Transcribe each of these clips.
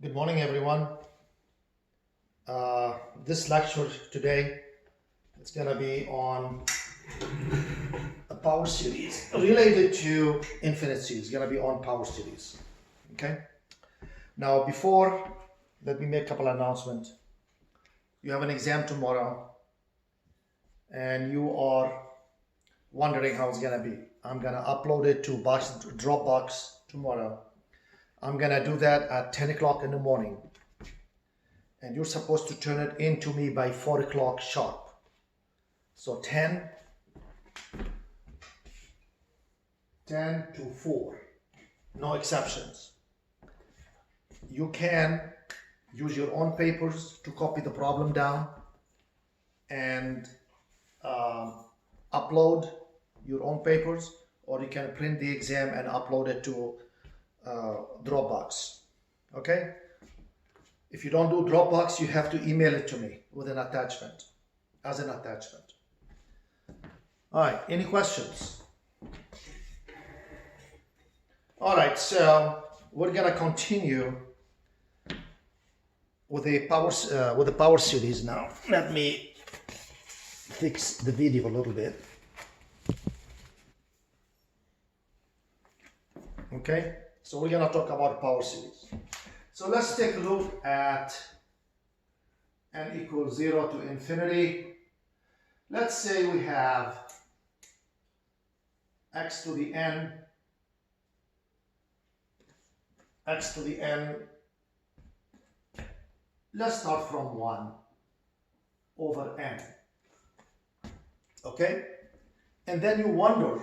Good morning, everyone. This lecture today is going to be on a power series related to infinite series. It's going to be on power series. Okay. Now, before, let me make a couple of announcements. You have an exam tomorrow, and you are wondering how it's going to be. I'm going to upload it to Dropbox tomorrow. I'm going to do that at 10 o'clock in the morning. And you're supposed to turn it in to me by 4 o'clock sharp. So 10 to 4, no exceptions. You can use your own papers to copy the problem down and upload your own papers, or you can print the exam and upload it to Dropbox. Okay? If you don't do Dropbox, you have to email it to me with an attachment, as an attachment. All right, any questions? All right, so we're gonna continue with the power series now. Let me fix the video a little bit. Okay, so we're gonna talk about power series. So let's take a look at n equals 0 to infinity. Let's say we have x to the n, let's start from 1 over n. Okay? And then you wonder,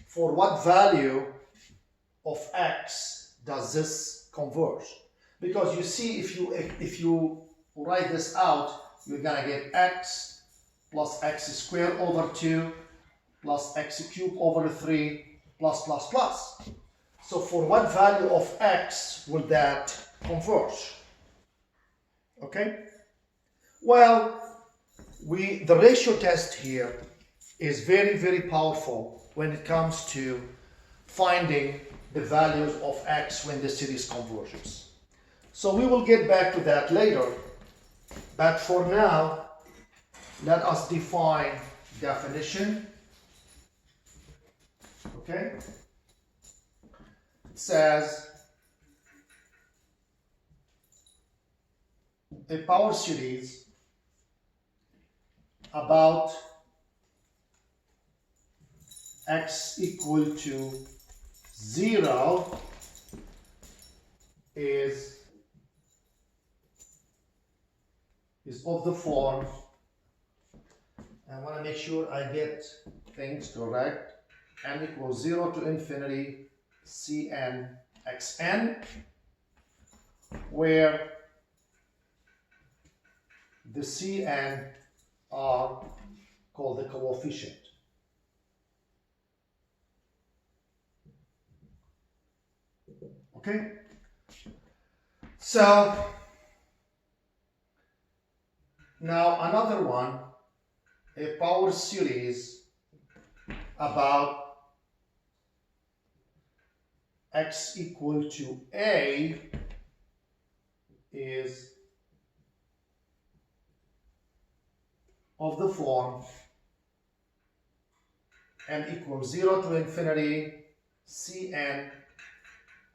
for what value of x does this converge? Because you see, if you write this out, you're gonna get x plus x squared over 2 plus x cubed over 3 plus plus plus. So for what value of x will that converge? Okay? Well, the ratio test here is very, very powerful when it comes to finding the values of x when the series converges. So we will get back to that later, but for now, let us define definition. Okay? It says a power series about x equal to 0 is of the form, I want to make sure I get things correct, n equals 0 to infinity Cn xn, where the Cn are called the coefficient. Okay? So, now another one, a power series about x equal to a is of the form n equals 0 to infinity Cn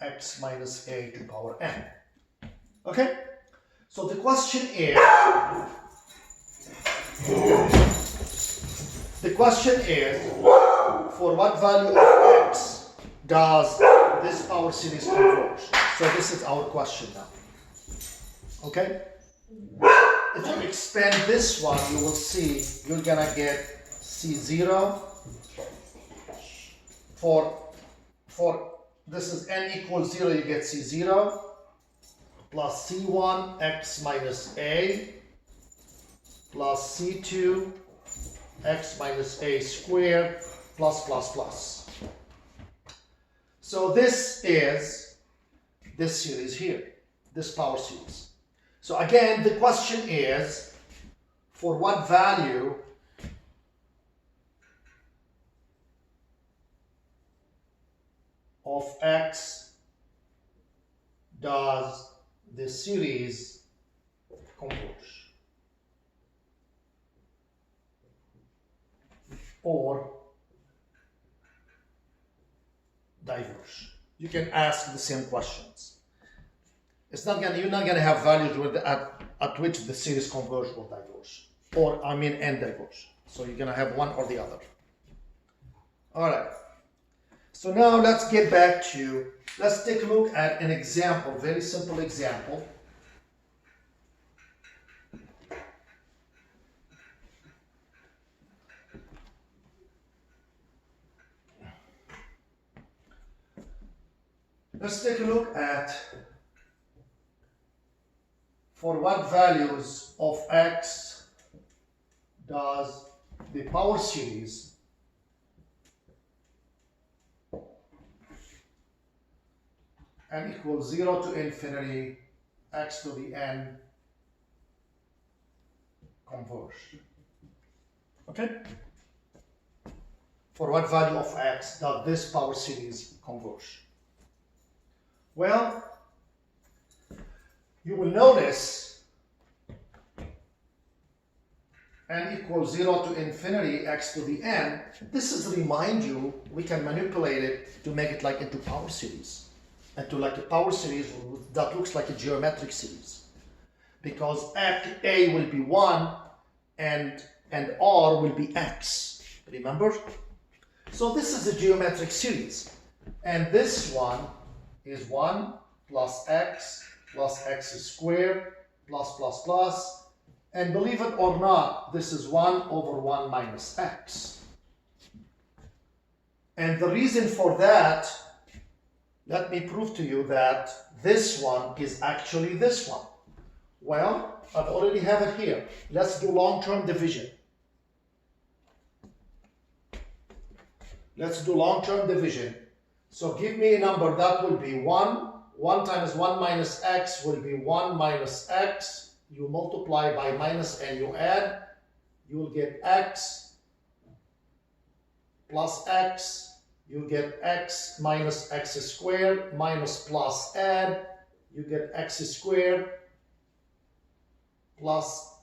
x minus a to power n. Okay? So the question is, for what value of x does this power series converge? So this is our question now. Okay? If you expand this one, you will see you're gonna get C0 for this is n equals 0, you get C0 plus C1 x minus a plus C2 x minus a squared plus plus plus. So this is this series here, this power series. So again, the question is, for what value of x does the series converge or diverge? You can ask the same questions. It's not gonna, you're not gonna have values with at which the series converge or diverge, or I mean and diverge. So you're gonna have one or the other. All right. So now let's get back to, let's take a look at an example, very simple example. Let's take a look at for what values of x does the power series n equals 0 to infinity x to the n converge. Okay? For what value of x does this power series converge? Well, you will notice n equals 0 to infinity x to the n. This is to remind you we can manipulate it to make it like into power series, and to like a power series that looks like a geometric series, because a will be 1 and r will be x. Remember? So this is a geometric series, and this one is 1 plus x squared plus, and believe it or not, this is 1 over 1 minus x. And the reason for that, let me prove to you that this one is actually this one. Well, I've already have it here. Let's do long-term division. Let's do long-term division. So give me a number that will be 1. 1 times 1 minus x will be 1 minus x. You multiply by minus and you add. You will get x plus x. You get x minus x squared minus plus add. You get x squared plus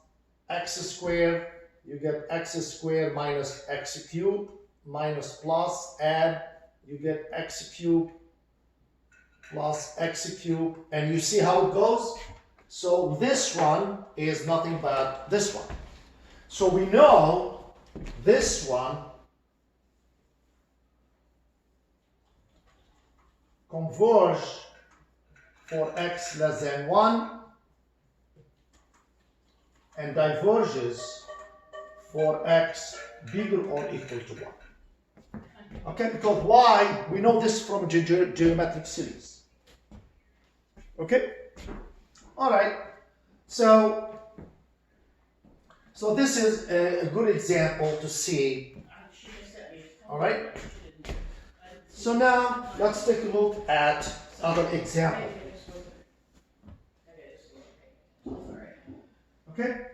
x squared. You get x squared minus x cubed minus plus add. You get x cubed plus x cubed, and you see how it goes? So this one is nothing but this one. So we know this one converge for x less than 1 and diverges for x bigger or equal to 1. Okay, because why? We know this from geometric series. Okay? All right. So this is a good example to see. All right? So now let's take a look at other example. Okay?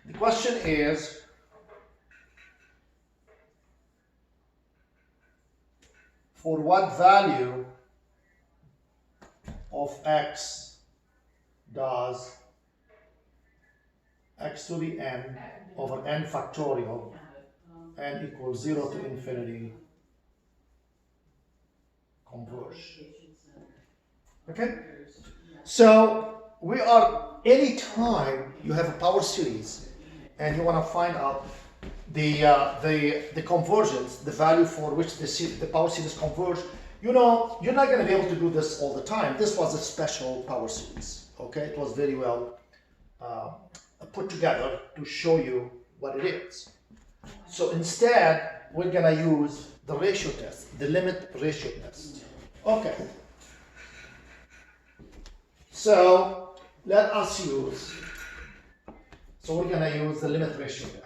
The question is, for what value of x does x to the n over n factorial n equals 0 to infinity converge? Okay? So we are, anytime you have a power series and you want to find out the convergence, the value for which the power series converge, you know, you're not going to be able to do this all the time. This was a special power series, okay? It was very well put together to show you what it is. So instead, we're going to use the ratio test, the limit ratio test. Okay. So let us use, so we're going to use the limit ratio test.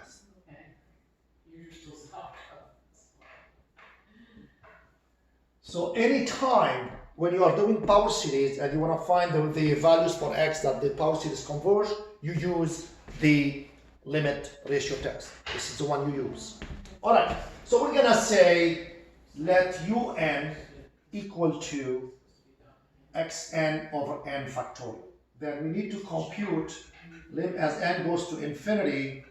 So anytime when you are doing power series and you want to find the values for x that the power series converge, you use the limit ratio test. This is the one you use. All right, so we're going to say let un equal to xn over n factorial. Then we need to compute lim as n goes to infinity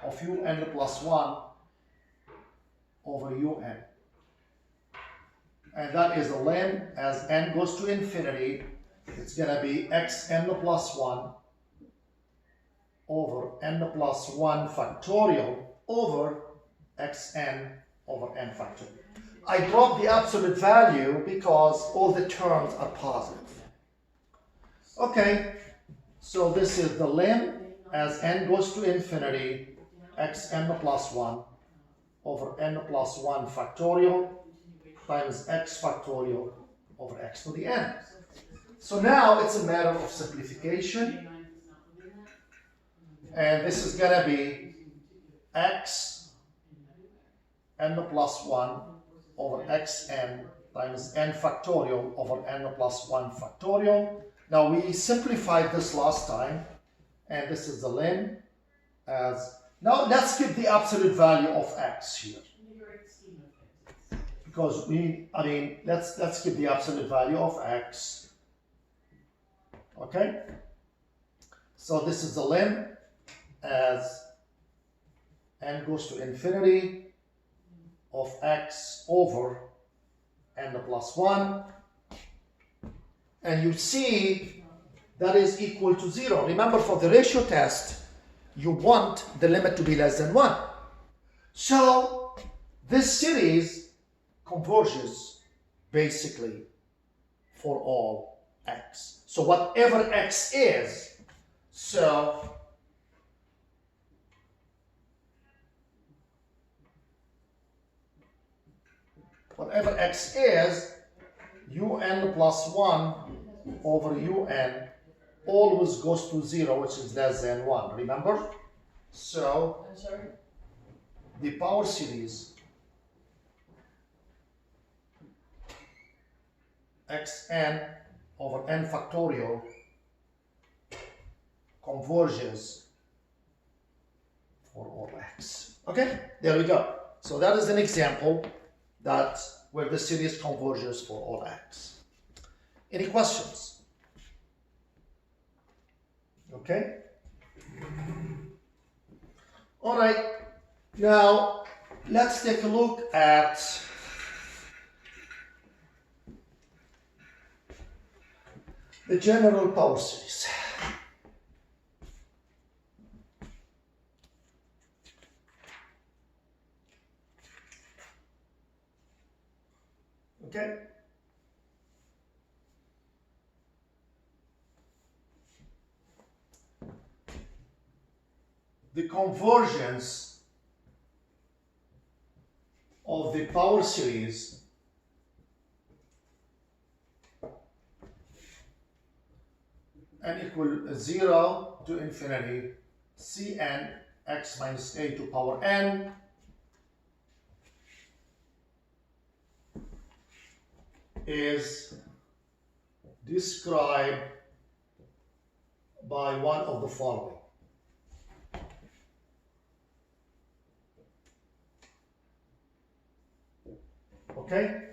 of un plus 1 over un. And that is the lim as n goes to infinity. It's going to be xn plus 1 over n plus 1 factorial over xn over n factorial. I dropped the absolute value because all the terms are positive. Okay, so this is the lim as n goes to infinity, xn plus 1 over n plus 1 factorial times x factorial over x to the n. So now it's a matter of simplification. And this is going to be x n plus 1 over xn times n factorial over n plus 1 factorial. Now we simplified this last time, and this is the lim as... Now let's get the absolute value of x here. Because let's get the absolute value of x. Okay? So this is the lim as n goes to infinity of x over n plus 1. And you see that is equal to 0. Remember, for the ratio test, you want the limit to be less than 1. So this series converges basically for all x. So whatever x is, so whatever x is, un plus 1 over un always goes to 0, which is less than 1. Remember? So the power series xn over n factorial converges for all x. Okay, there we go. So that is an example that where the series converges for all x. Any questions? Okay. All right. Now let's take a look at the general power series. Okay. The convergence of the power series n equal 0 to infinity Cn x minus a to power n is described by one of the following. Okay?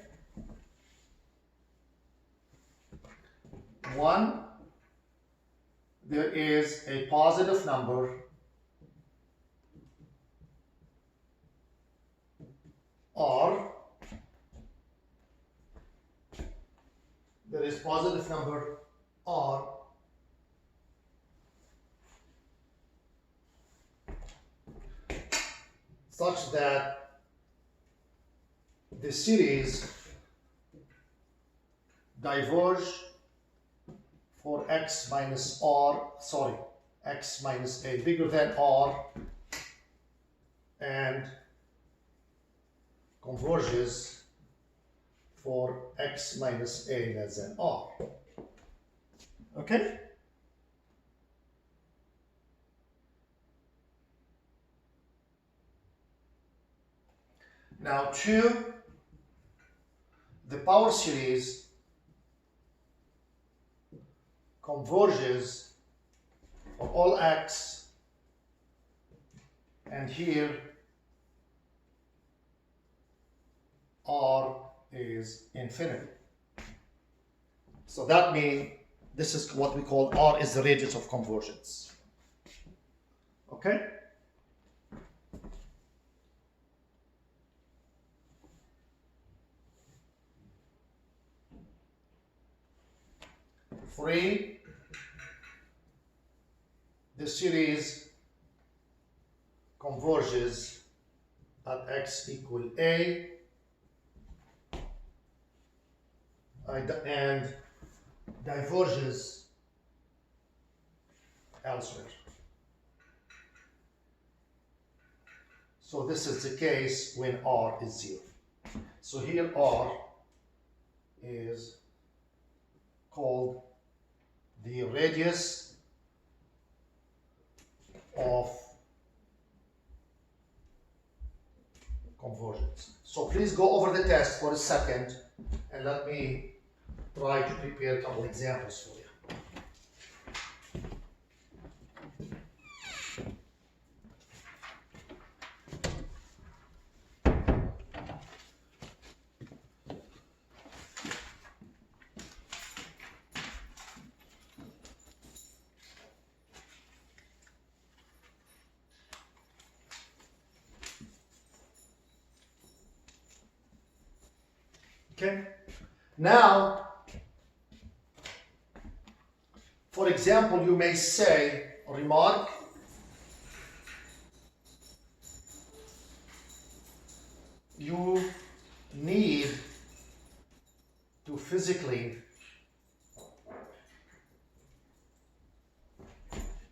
1, there is a positive number R. There is positive number R such that the series diverge for x minus a bigger than R and converges for x minus a less than R. Okay? Now 2, the power series converges for all x, and here R is infinity. So that means this is what we call R is the radius of convergence. Okay? Free the series converges at x equal a and diverges elsewhere. So this is the case when R is 0. So here R is called the radius of convergence. So please go over the test for a second and let me try to prepare a couple examples for you. Okay, now, for example, you may say, remark, you need to physically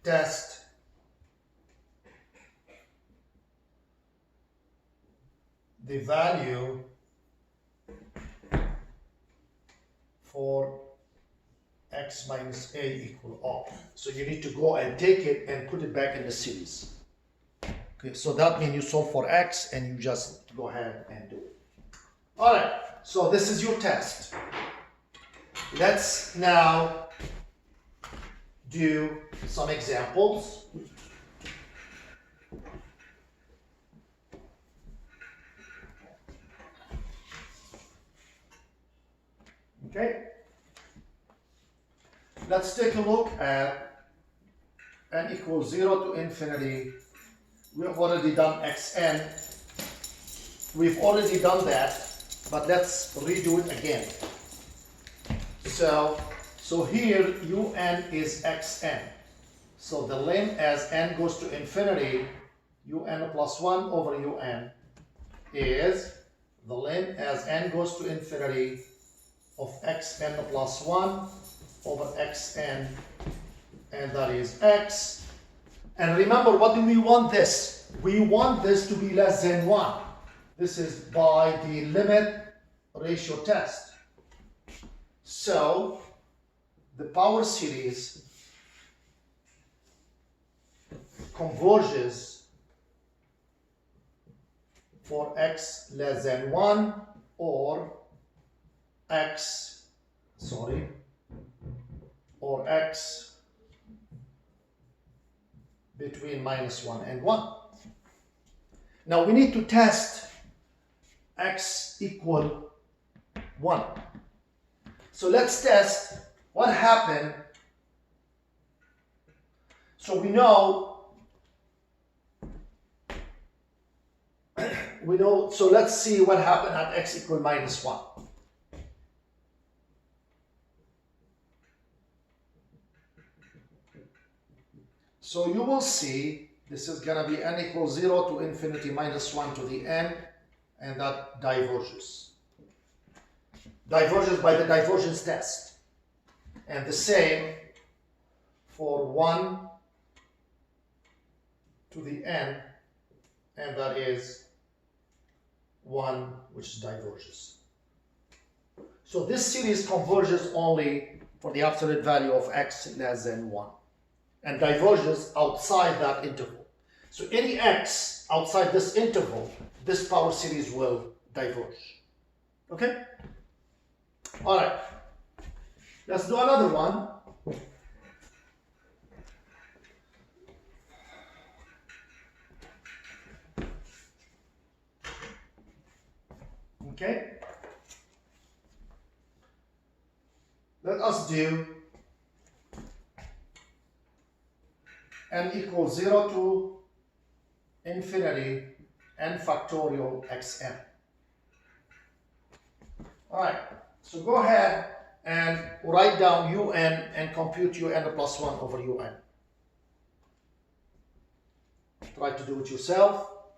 test the value for x minus a equal R. So you need to go and take it and put it back in the series. Okay, so that means you solve for x and you just go ahead and do it. All right, so this is your test. Let's now do some examples. Okay, let's take a look at n equals 0 to infinity. We've already done xn. We've already done that, but let's redo it again. So here un is xn. So the limit as n goes to infinity, un plus 1 over un is the limit as n goes to infinity of xn plus 1 over xn, and that is x. And remember, what do we want this? We want this to be less than 1. This is by the limit ratio test. So the power series converges for x less than 1 or x between minus 1 and 1. Now we need to test x equal 1. So let's test what happened. So we know, so let's see what happened at x equal minus 1. So you will see this is going to be n equals 0 to infinity minus 1 to the n, and that diverges. Diverges by the divergence test. And the same for 1 to the n, and that is 1 which diverges. So this series converges only for the absolute value of x less than 1. And diverges outside that interval. So any x outside this interval, this power series will diverge. Okay? All right. Let's do another one. Okay? let us do n equals 0 to infinity n factorial xn. Alright, so go ahead and write down un and compute un plus 1 over un. Try to do it yourself.